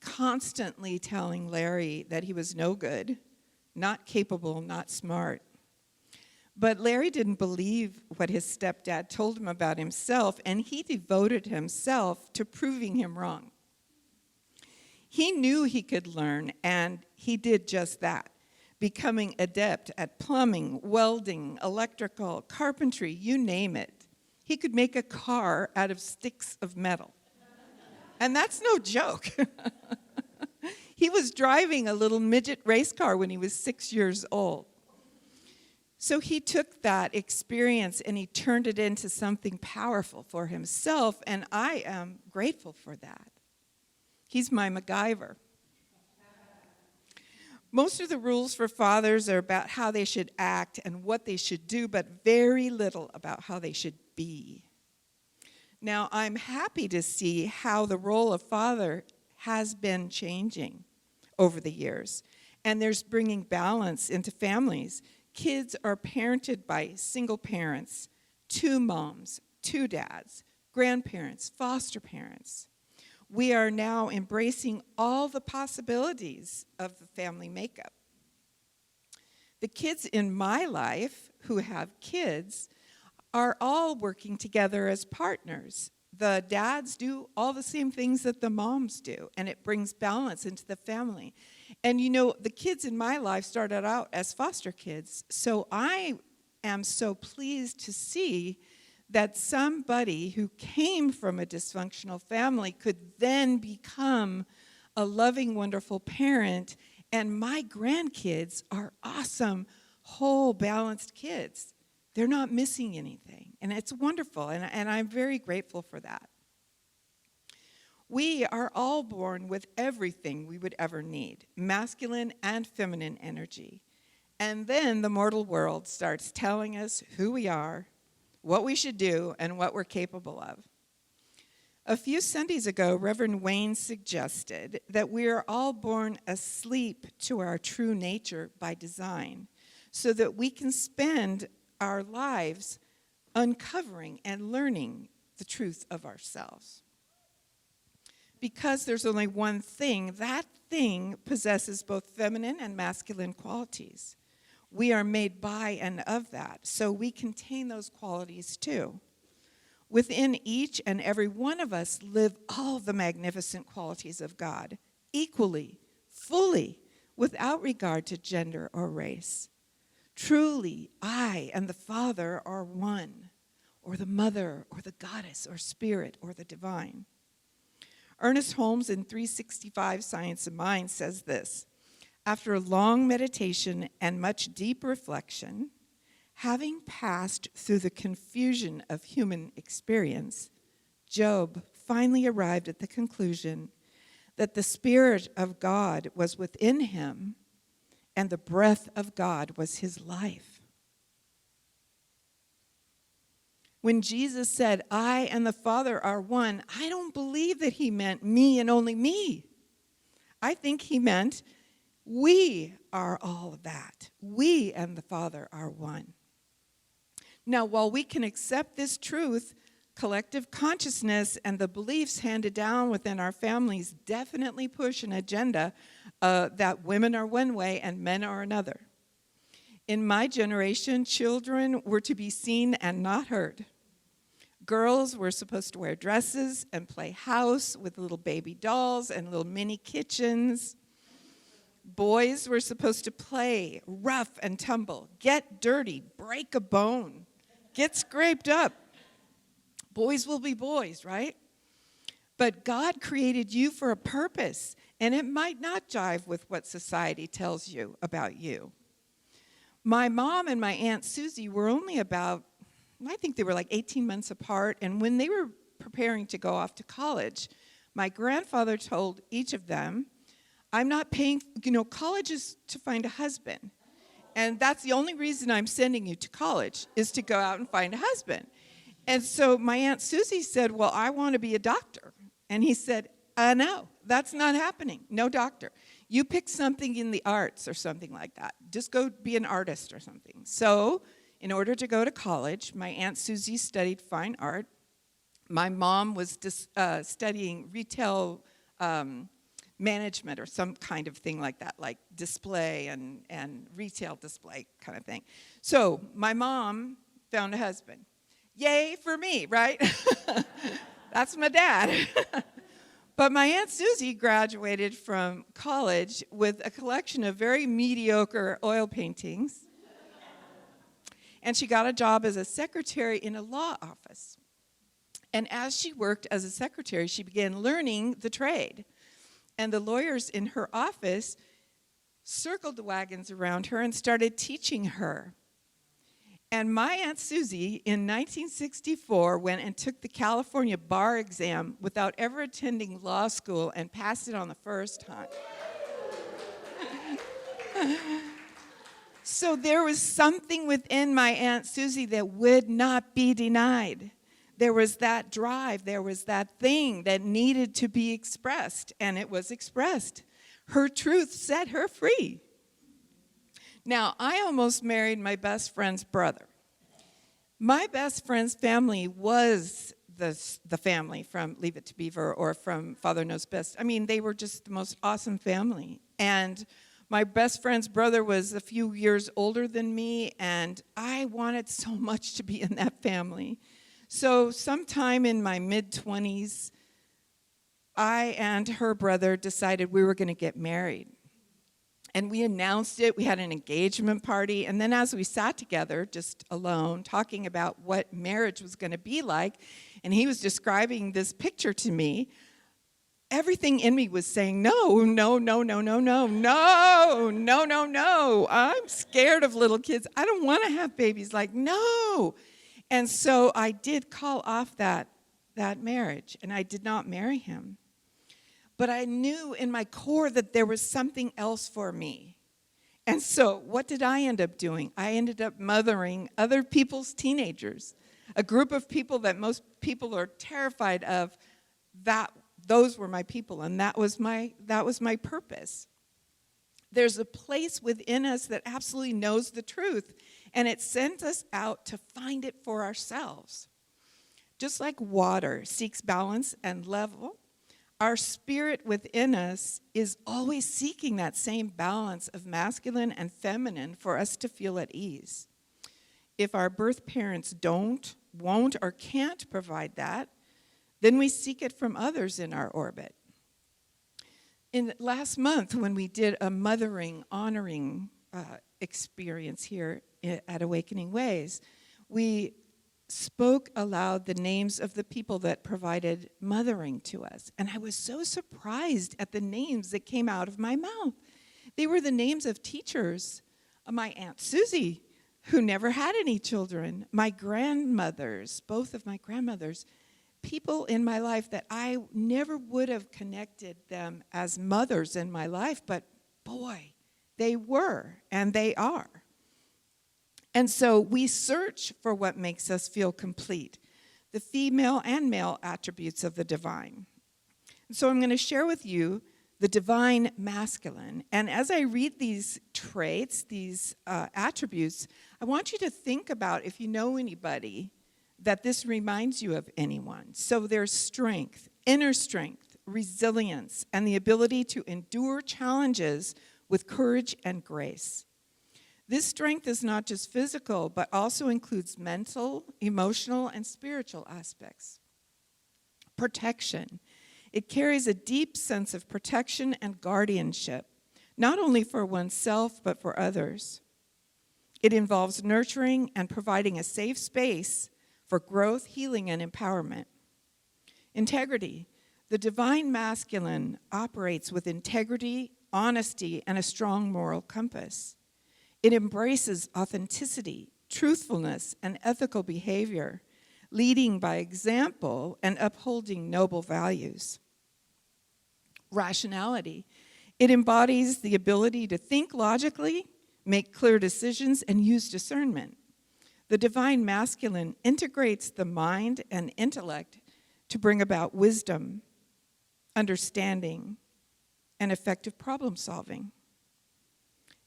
constantly telling Larry that he was no good, not capable, not smart. But Larry didn't believe what his stepdad told him about himself, and he devoted himself to proving him wrong. He knew he could learn, and he did just that, becoming adept at plumbing, welding, electrical, carpentry, you name it. He could make a car out of sticks of metal. And that's no joke. He was driving a little midget race car when he was 6 years old. So he took that experience and he turned it into something powerful for himself, and I am grateful for that. He's my MacGyver. Most of the rules for fathers are about how they should act and what they should do, but very little about how they should be. Now, I'm happy to see how the role of father has been changing over the years, and there's bringing balance into families. Kids are parented by single parents, 2 moms, 2 dads, grandparents, foster parents. We are now embracing all the possibilities of the family makeup. The kids in my life who have kids are all working together as partners. The dads do all the same things that the moms do, and it brings balance into the family. And you know, the kids in my life started out as foster kids, so I am so pleased to see that somebody who came from a dysfunctional family could then become a loving, wonderful parent, and my grandkids are awesome, whole, balanced kids. They're not missing anything, and it's wonderful, and I'm very grateful for that. We are all born with everything we would ever need, masculine and feminine energy. And then the mortal world starts telling us who we are, what we should do, and what we're capable of. A few Sundays ago, Reverend Wayne suggested that we are all born asleep to our true nature by design, so that we can spend our lives uncovering and learning the truth of ourselves. Because there's only one thing, that thing possesses both feminine and masculine qualities. We are made by and of that, so we contain those qualities too. Within each and every one of us live all the magnificent qualities of God, equally, fully, without regard to gender or race. Truly, I and the Father are one, or the Mother, or the Goddess, or Spirit, or the Divine. Ernest Holmes in 365 Science of Mind says this: after a long meditation and much deep reflection, having passed through the confusion of human experience, Job finally arrived at the conclusion that the Spirit of God was within him and the breath of God was his life. When Jesus said, I and the Father are one, I don't believe that he meant me and only me. I think he meant we are all of that. We and the Father are one. Now, while we can accept this truth, collective consciousness and the beliefs handed down within our families definitely push an agenda that women are one way and men are another. In my generation, children were to be seen and not heard. Girls were supposed to wear dresses and play house with little baby dolls and little mini kitchens. Boys were supposed to play rough and tumble, get dirty, break a bone, get scraped up. Boys will be boys, right? But God created you for a purpose, and it might not jive with what society tells you about you. My mom and my Aunt Susie were only about, I think they were like 18 months apart, and when they were preparing to go off to college, my grandfather told each of them, I'm not paying, college is to find a husband. And that's the only reason I'm sending you to college, is to go out and find a husband. And so my Aunt Susie said, well, I want to be a doctor. And he said, no, that's not happening. No doctor. You pick something in the arts or something like that. Just go be an artist or something. So in order to go to college, my Aunt Susie studied fine art. My mom was studying retail management or some kind of thing like that, like display and retail display kind of thing. So my mom found a husband. Yay for me, right? That's my dad. But my Aunt Susie graduated from college with a collection of very mediocre oil paintings. And she got a job as a secretary in a law office. And as she worked as a secretary, she began learning the trade. And the lawyers in her office circled the wagons around her and started teaching her. And my Aunt Susie, in 1964, went and took the California bar exam without ever attending law school and passed it on the first time. So there was something within my Aunt Susie that would not be denied. There was that drive, there was that thing that needed to be expressed, and it was expressed. Her truth set her free. Now, I almost married my best friend's brother. My best friend's family was the family from Leave It to Beaver or from Father Knows Best. I mean, they were just the most awesome family. And my best friend's brother was a few years older than me, and I wanted so much to be in that family. So sometime in my mid-20s, I and her brother decided we were going to get married. And we announced it. We had an engagement party. And then as we sat together, just alone, talking about what marriage was going to be like, and he was describing this picture to me, everything in me was saying, no, no, no, no, no, no, no, no, no, no. I'm scared of little kids. I don't want to have babies. Like, no. And so I did call off that marriage, and I did not marry him. But I knew in my core that there was something else for me. And so what did I end up doing? I ended up mothering other people's teenagers, a group of people that most people are terrified of. Those were my people, and that was my purpose. There's a place within us that absolutely knows the truth, and it sends us out to find it for ourselves. Just like water seeks balance and level, our spirit within us is always seeking that same balance of masculine and feminine for us to feel at ease. If our birth parents don't, won't, or can't provide that, then we seek it from others in our orbit. In last month, when we did a mothering, honoring experience here at Awakening Ways, we spoke aloud the names of the people that provided mothering to us. And I was so surprised at the names that came out of my mouth. They were the names of teachers, my Aunt Susie, who never had any children, my grandmothers, both of my grandmothers, people in my life that I never would have connected them as mothers in my life, but boy, they were and they are. And so we search for what makes us feel complete, the female and male attributes of the divine. So I'm going to share with you the divine masculine. And as I read these traits, these attributes, I want you to think about, if you know anybody, that this reminds you of anyone. So there's strength, inner strength, resilience, and the ability to endure challenges with courage and grace. This strength is not just physical, but also includes mental, emotional, and spiritual aspects. Protection. It carries a deep sense of protection and guardianship, not only for oneself, but for others. It involves nurturing and providing a safe space for growth, healing, and empowerment. Integrity. The divine masculine operates with integrity, honesty, and a strong moral compass. It embraces authenticity, truthfulness, and ethical behavior, leading by example and upholding noble values. Rationality. It embodies the ability to think logically, make clear decisions, and use discernment. The divine masculine integrates the mind and intellect to bring about wisdom, understanding, and effective problem solving.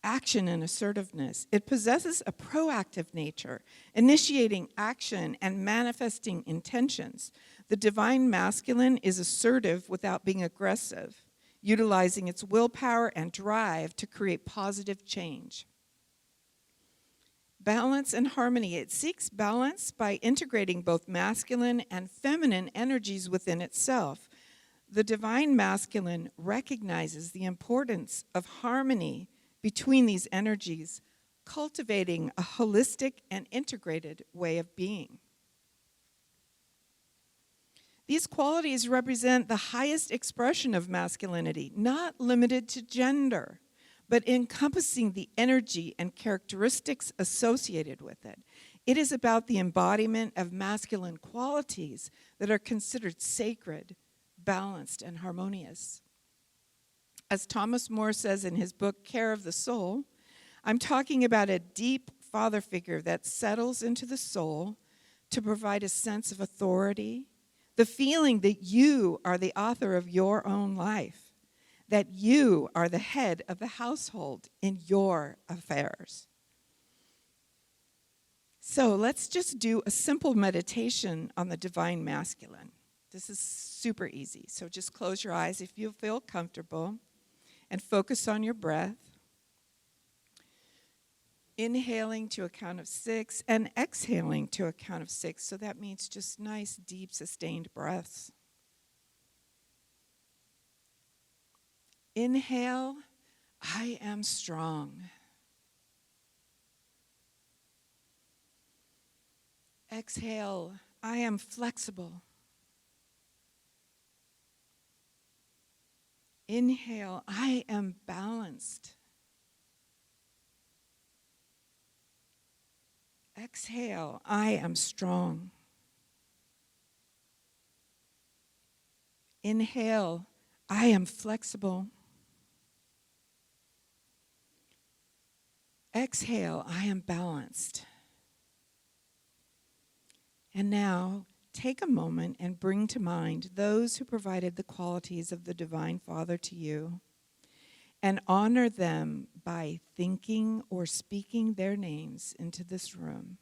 Action and assertiveness. It possesses a proactive nature, initiating action and manifesting intentions. The divine masculine is assertive without being aggressive, utilizing its willpower and drive to create positive change. Balance and harmony. It seeks balance by integrating both masculine and feminine energies within itself. The divine masculine recognizes the importance of harmony between these energies, cultivating a holistic and integrated way of being. These qualities represent the highest expression of masculinity, not limited to gender, but encompassing the energy and characteristics associated with it. It is about the embodiment of masculine qualities that are considered sacred, balanced, and harmonious. As Thomas More says in his book, Care of the Soul, I'm talking about a deep father figure that settles into the soul to provide a sense of authority, the feeling that you are the author of your own life, that you are the head of the household in your affairs. So let's just do a simple meditation on the divine masculine. This is super easy, so just close your eyes if you feel comfortable and focus on your breath. Inhaling to a count of 6 and exhaling to a count of 6. So that means just nice, deep, sustained breaths. Inhale, I am strong. Exhale, I am flexible. Inhale, I am balanced. Exhale, I am strong. Inhale, I am flexible. Exhale, I am balanced. And now, take a moment and bring to mind those who provided the qualities of the Divine Father to you, and honor them by thinking or speaking their names into this room.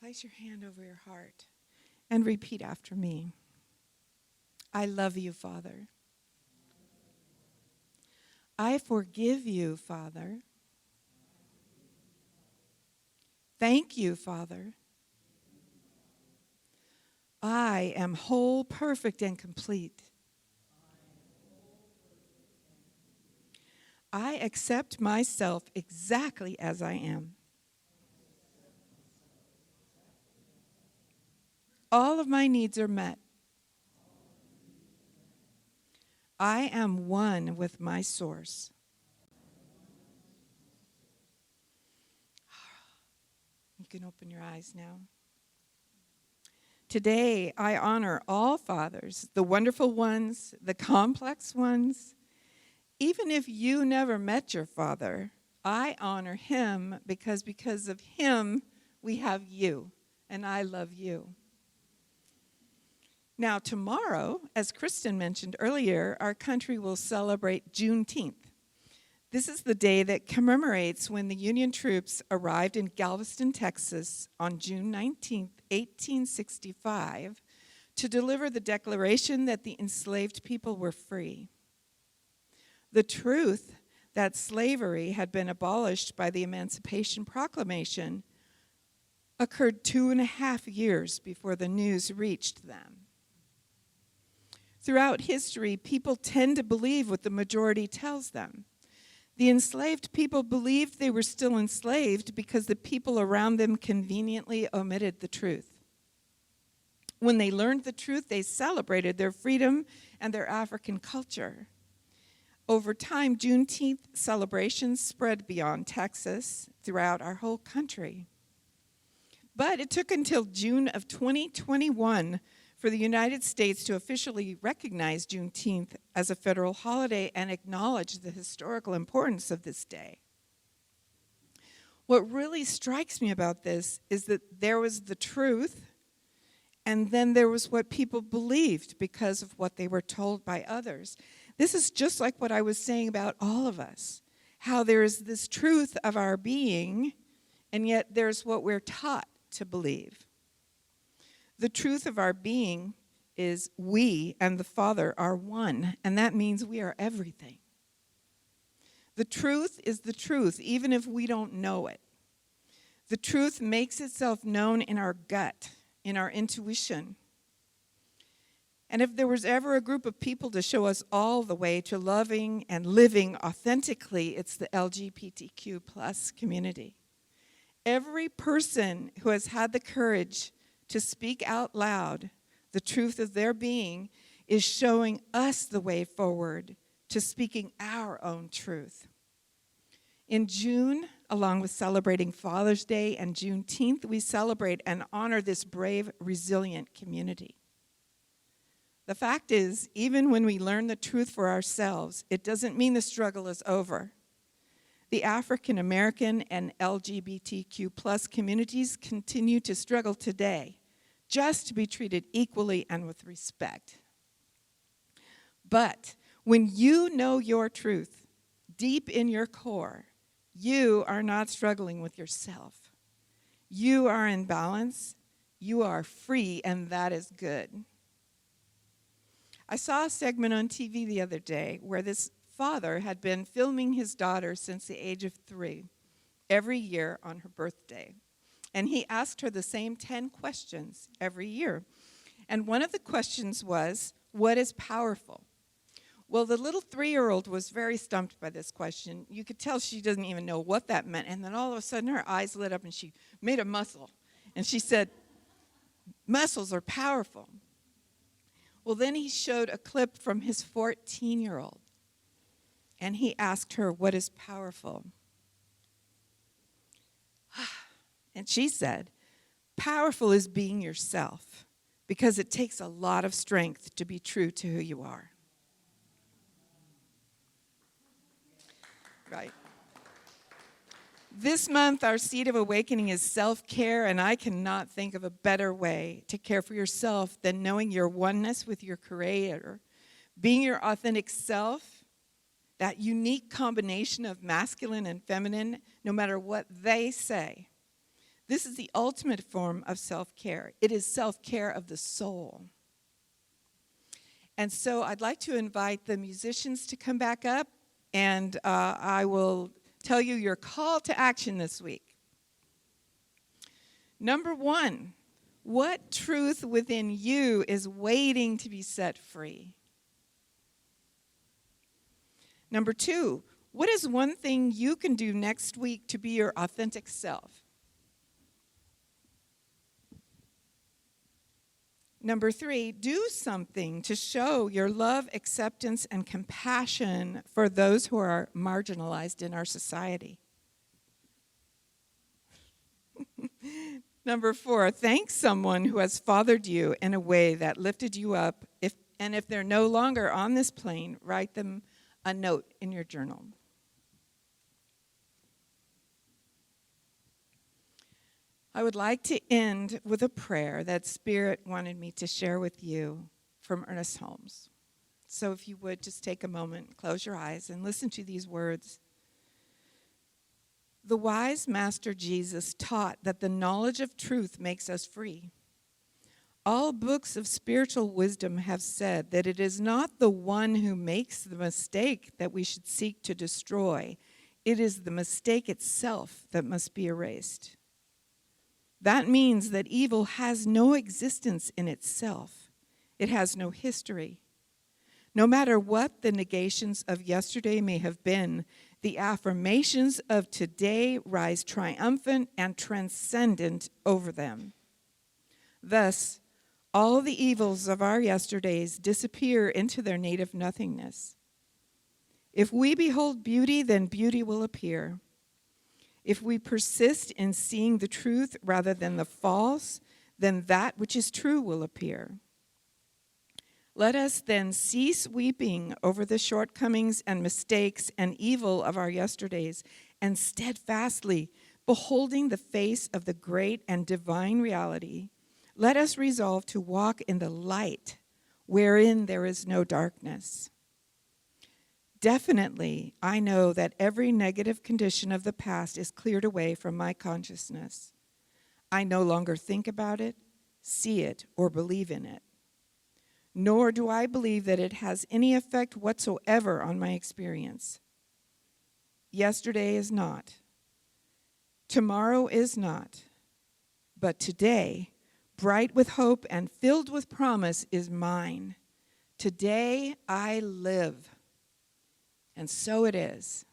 Place your hand over your heart and repeat after me. I love you, Father. I forgive you, Father. Thank you, Father. I am whole, perfect, and complete. I accept myself exactly as I am. All of my needs are met. I am one with my source. You can open your eyes now. Today, I honor all fathers, the wonderful ones, the complex ones. Even if you never met your father, I honor him because of him, we have you, and I love you. Now, tomorrow, as Kristen mentioned earlier, our country will celebrate Juneteenth. This is the day that commemorates when the Union troops arrived in Galveston, Texas on June 19, 1865, to deliver the declaration that the enslaved people were free. The truth that slavery had been abolished by the Emancipation Proclamation occurred 2.5 years before the news reached them. Throughout history, people tend to believe what the majority tells them. The enslaved people believed they were still enslaved because the people around them conveniently omitted the truth. When they learned the truth, they celebrated their freedom and their African culture. Over time, Juneteenth celebrations spread beyond Texas, throughout our whole country. But it took until June of 2021 for the United States to officially recognize Juneteenth as a federal holiday and acknowledge the historical importance of this day. What really strikes me about this is that there was the truth, And then there was what people believed because of what they were told by others. This is just like what I was saying about all of us, how there is this truth of our being, and yet there's what we're taught to believe. The truth of our being is we and the Father are one, and that means we are everything. The truth is the truth, even if we don't know it. The truth makes itself known in our gut, in our intuition. And if there was ever a group of people to show us all the way to loving and living authentically, it's the LGBTQ plus community. Every person who has had the courage to speak out loud the truth of their being is showing us the way forward to speaking our own truth. In June, along with celebrating Father's Day and Juneteenth, we celebrate and honor this brave, resilient community. The fact is, even when we learn the truth for ourselves, it doesn't mean the struggle is over. The African American and LGBTQ plus communities continue to struggle today just to be treated equally and with respect. But when you know your truth deep in your core, you are not struggling with yourself. You are in balance, you are free, and that is good. I saw a segment on TV the other day where this father had been filming his daughter since the age of 3, every year on her birthday. And he asked her the same 10 questions every year. And one of the questions was, what is powerful? Well, the little 3-year-old was very stumped by this question. You could tell she doesn't even know what that meant. And then all of a sudden her eyes lit up and she made a muscle. And she said, muscles are powerful. Well, then he showed a clip from his 14-year-old. And he asked her, what is powerful? And she said, powerful is being yourself, because it takes a lot of strength to be true to who you are. Right. This month, our seed of awakening is self-care, and I cannot think of a better way to care for yourself than knowing your oneness with your Creator, being your authentic self, that unique combination of masculine and feminine, no matter what they say. This is the ultimate form of self-care. It is self-care of the soul. And so I'd like to invite the musicians to come back up, and I will tell you your call to action this week. Number 1, what truth within you is waiting to be set free? Number 2, what is one thing you can do next week to be your authentic self? Number 3, do something to show your love, acceptance, and compassion for those who are marginalized in our society. Number 4, thank someone who has fathered you in a way that lifted you up. If they're no longer on this plane, write them a note in your journal. I would like to end with a prayer that Spirit wanted me to share with you from Ernest Holmes. So if you would just take a moment, close your eyes, and listen to these words. The wise Master Jesus taught that the knowledge of truth makes us free. All books of spiritual wisdom have said that it is not the one who makes the mistake that we should seek to destroy. It is the mistake itself that must be erased. That means that evil has no existence in itself. It has no history. No matter what the negations of yesterday may have been, the affirmations of today rise triumphant and transcendent over them. Thus, all the evils of our yesterdays disappear into their native nothingness. If we behold beauty, then beauty will appear. If we persist in seeing the truth rather than the false, then that which is true will appear. Let us then cease weeping over the shortcomings and mistakes and evil of our yesterdays, and steadfastly beholding the face of the great and divine reality, Let us resolve to walk in the light wherein there is no darkness. Definitely, I know that every negative condition of the past is cleared away from my consciousness. I no longer think about it, see it, or believe in it. Nor do I believe that it has any effect whatsoever on my experience. Yesterday is not. Tomorrow is not. But today, bright with hope and filled with promise, is mine. Today I live. And so it is.